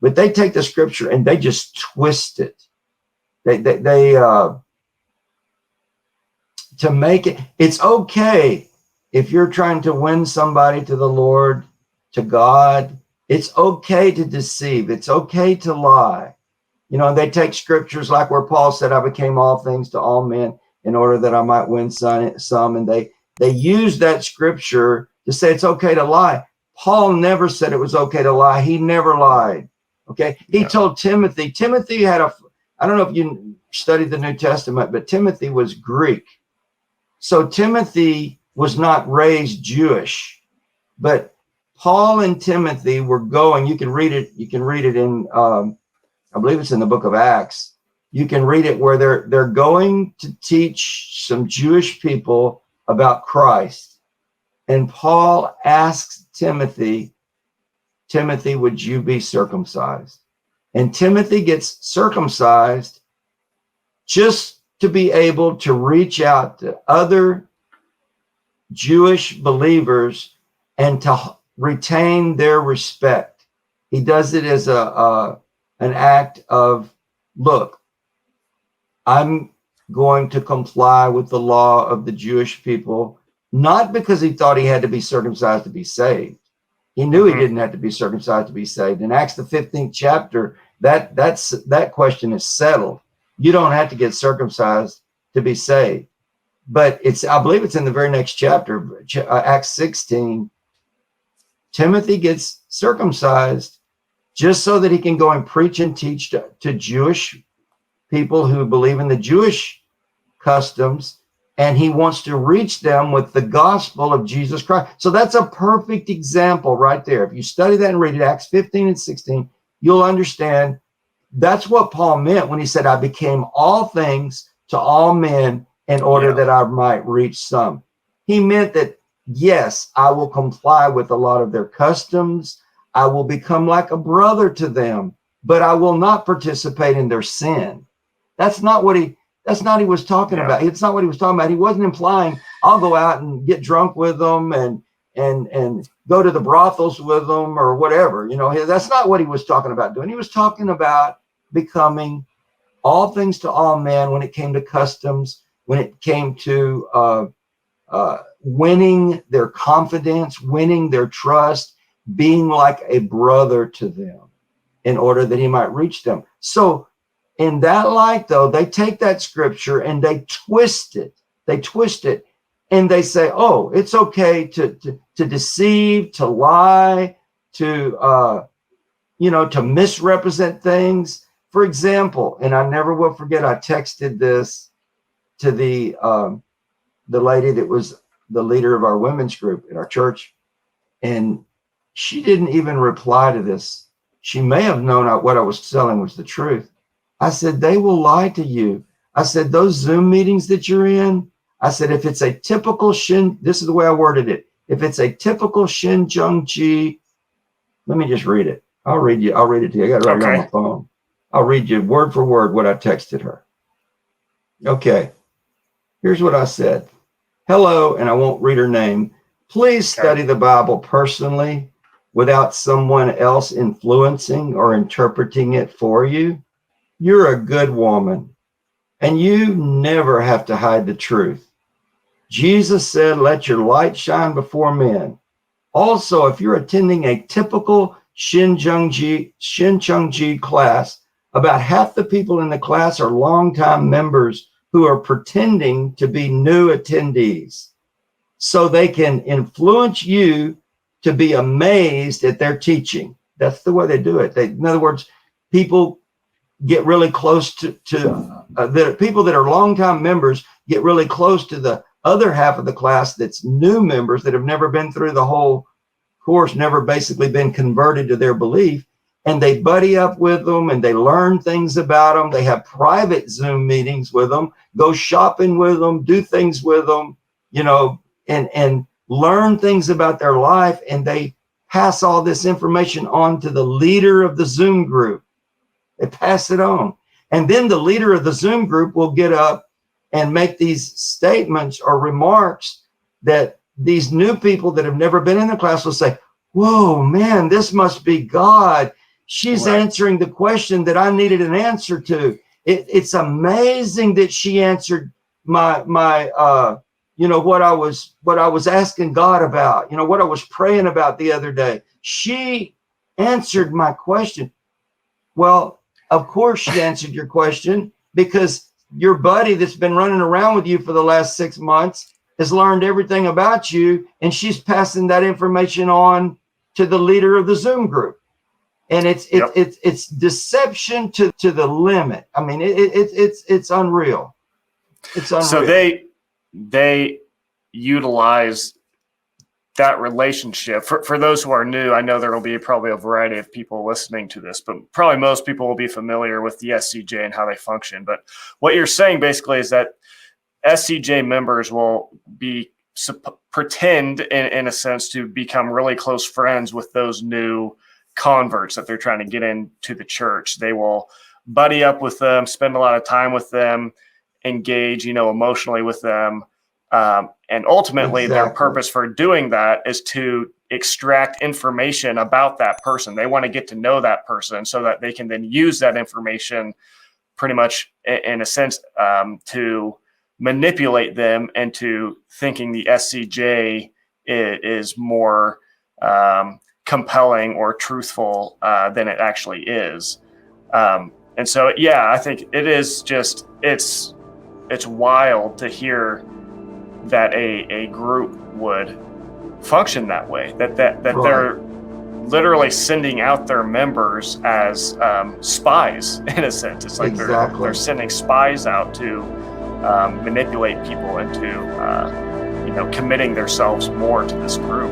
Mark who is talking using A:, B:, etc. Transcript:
A: but they take the scripture and they just twist it. They to make it, it's okay if you're trying to win somebody to the Lord, to God, it's okay to deceive. It's okay to lie. You know, they take scriptures like where Paul said, I became all things to all men in order that I might win some. And they use that scripture to say it's okay to lie. Paul never said it was okay to lie. He never lied. Okay. He told Timothy had I don't know if you studied the New Testament, but Timothy was Greek. So Timothy was not raised Jewish, but Paul and Timothy were going, you can read it in, I believe it's in the book of Acts. You can read it where they're going to teach some Jewish people about Christ. And Paul asks Timothy, would you be circumcised? And Timothy gets circumcised just to be able to reach out to other Jewish believers and to retain their respect. He does it as an act of, look, I'm going to comply with the law of the Jewish people, not because he thought he had to be circumcised to be saved. He knew he didn't have to be circumcised to be saved. In Acts the 15th chapter, that question is settled. You don't have to get circumcised to be saved. But I believe it's in the very next chapter, Acts 16. Timothy gets circumcised just so that he can go and preach and teach to Jewish people who believe in the Jewish customs, and he wants to reach them with the gospel of Jesus Christ. So that's a perfect example right there. If you study that and read it, Acts 15 and 16, you'll understand that's what Paul meant when he said, I became all things to all men in order that I might reach some. He meant that, yes, I will comply with a lot of their customs. I will become like a brother to them, but I will not participate in their sin. That's not what he was talking about. It's not what he was talking about. He wasn't implying I'll go out and get drunk with them and go to the brothels with them or whatever. You know, that's not what he was talking about doing. He was talking about becoming all things to all men when it came to customs, when it came to winning their confidence, winning their trust, being like a brother to them in order that he might reach them. So in that light, though, they take that scripture and they twist it. And they say, oh, it's okay to deceive, to lie, to misrepresent things. For example, and I never will forget, I texted this to the lady that was the leader of our women's group in our church, and she didn't even reply to this. She may have known what I was telling was the truth. I said, they will lie to you. I said, those Zoom meetings that you're in, I said, if it's a typical this is the way I worded it. If it's a typical Shinjung Ji, let me just read it. I'll read it to you. I got it right on my phone. I'll read you word for word what I texted her. Okay. Here's what I said. Hello, and I won't read her name. Please study the Bible personally without someone else influencing or interpreting it for you. You're a good woman, and you never have to hide the truth. Jesus said, let your light shine before men. Also, if you're attending a typical Shinjung Ji class, about half the people in the class are longtime members who are pretending to be new attendees so they can influence you to be amazed at their teaching. That's the way they do it. In other words, people get really close to the people that are longtime members get really close to the other half of the class that's new members that have never been through the whole course, never basically been converted to their belief, and they buddy up with them and they learn things about them. They have private Zoom meetings with them, go shopping with them, do things with them, and learn things about their life, and they pass all this information on to the leader of the Zoom group. They pass it on. And then the leader of the Zoom group will get up and make these statements or remarks that these new people that have never been in the class will say, whoa, man, this must be God. She's answering the question that I needed an answer to. It's amazing that she answered my what I was asking God about, what I was praying about the other day. She answered my question. Well, of course she answered your question, because your buddy that's been running around with you for the last 6 months has learned everything about you, and she's passing that information on to the leader of the Zoom group. And it's deception to the limit. I mean, it's unreal. It's unreal.
B: So they utilize that relationship. For those who are new, I know there will be probably a variety of people listening to this, but probably most people will be familiar with the SCJ and how they function. But what you're saying basically is that SCJ members will pretend, in a sense, to become really close friends with those new converts that they're trying to get into the church. They will buddy up with them, spend a lot of time with them, engage, emotionally with them. And ultimately their purpose for doing that is to extract information about that person. They want to get to know that person so that they can then use that information pretty much in a sense to manipulate them into thinking the SCJ is more compelling or truthful than it actually is. And so, I think it is just, it's wild to hear that a group would function that way, that they're literally sending out their members as spies, in a sense. It's like they're sending spies out to manipulate people into committing themselves more to this group.